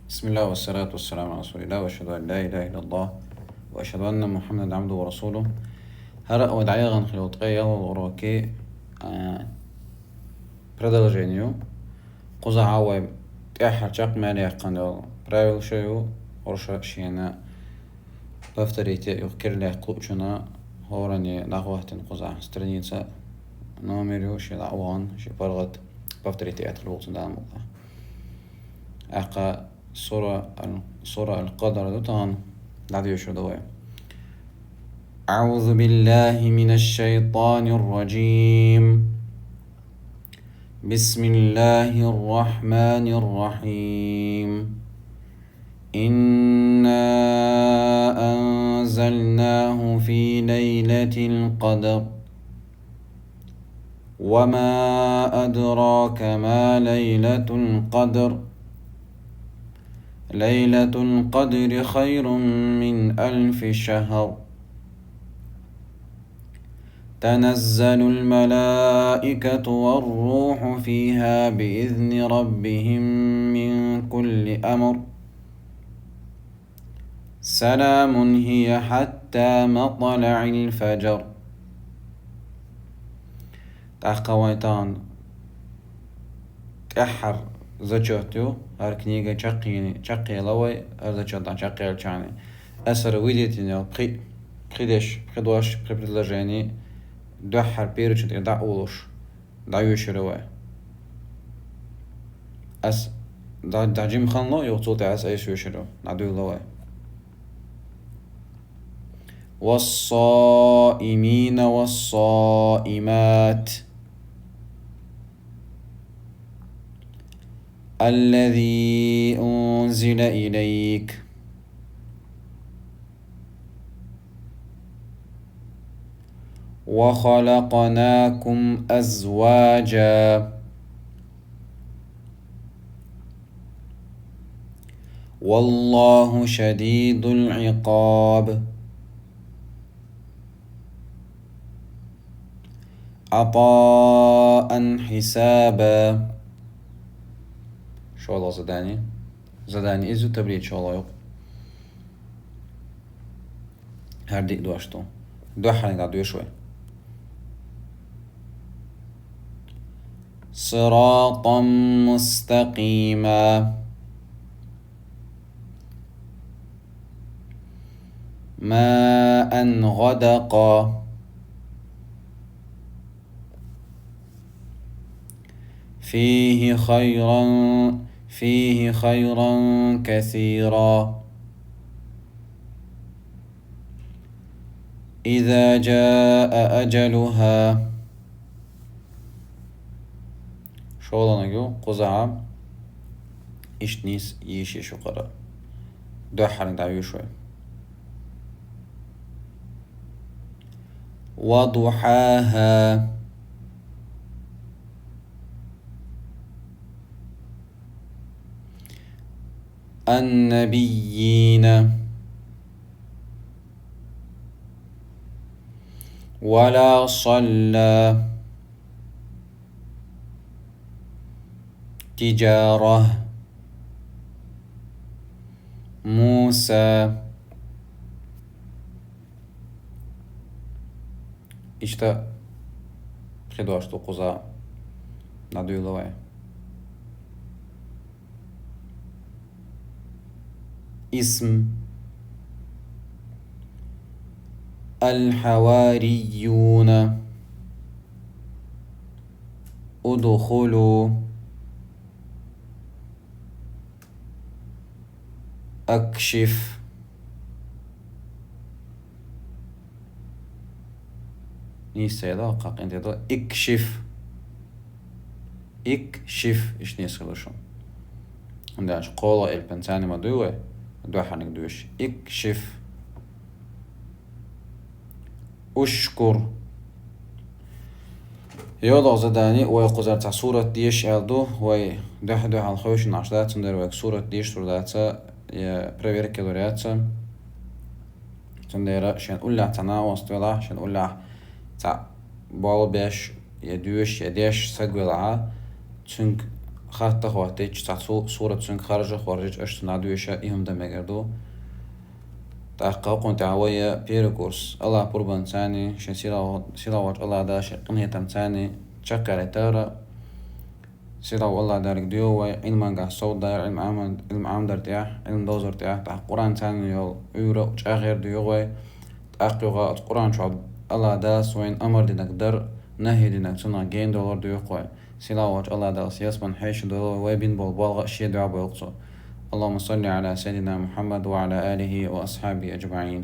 بسم الله والصلاة والسلام على رسول الله وأشهد أن لا إله إلا الله وأشهد أن محمد عبده ورسوله. هرأ ودعيغا خلوطقية وراكي продолжению قزعاوي تأحر شاق مالي قندل برايل شيو ورشا شينا повторите يذكر لي قوتنا هوراني نغوهتن قزع страница номерю شي دعوان شي برغت повторите أتلوغتن دعم أقا سورة القدر دوتان دعديو شو دوي. أعوذ بالله من الشيطان الرجيم. بسم الله الرحمن الرحيم. إنا أنزلناه في ليلة القدر وما أدراك ما ليلة القدر. ليلة القدر خير من 1000 شهر. تنزل الملائكة والروح فيها بإذن ربهم من كل أمر. سلام هي حتى مطلع الفجر. تحقويتان تأحر زجوتيو هر كنيجة چقي لوي زجوتان چقي الچاني أسر ويديتينيو بخيدش بخيدواش بخيدلاجيني دحر بيرچ دع أولوش دعيوش رواي أس دعجيم خانلو يوصوت أس أيش يشرو نعدو لواي. والصائمين والصائمات الذي أنزل إليك وخلقناكم أزواجا والله شديد العقاب. عطاء حسابا. شو الله زداني إزو تبريد شو الله يوب هرديك دواشتو دو حالين قاعدو يشوي. صراطا مستقيما ماء غدقا فيه خيرا كثيرا. إذا جاء أجلها. شو نجو قزعة إشنيس يشي شقرا دو حالين دعيو شوي. وضحاها النبيين ولا صلى تجارة موسى إشتا خدواش تو قزا نادو لواي. اسم الحواريون ادخلوا أكشف نيسا قاق انت اكشف ايش نيسخلوشون عندهاش قولة البنساني ما دوه دو حانك دوش اكشف. أشكر يوضع زداني ويقزر تاع صورة ديش الدو وي دو على الخوش نعشدات سندر ويك صورة ديش سرداتها يا بريفير كيلورياتها سندر شان أولا تانا وستولا شان أولا تاع بال باش يا دوش يا ديش سقولا تنك خات تخواتيج تعصو صورة سنك خارجة خارج اشتنا دويشة إهم دمجردو تحققون تعوية بيركورس الله قربان ثاني شن سيلا واج الله داش قنية تاني تشكر تارا سيلا والله دارك ديوة علم قاع صوت داير علم عام درتياح علم دوزر تياح تاع قرآن ثاني يول يورو تشاغير ديوة تأقيوغا قرآن شعب الله داس وين أمر دينك در نهي دينك سنة جين دولار ديوة سيلا واج الله داس يسمن حيش دولار ويبين بالبالغ أشياء دعا بيقصو اللهم صل على سيدنا محمد وعلى آله وأصحابه أجمعين.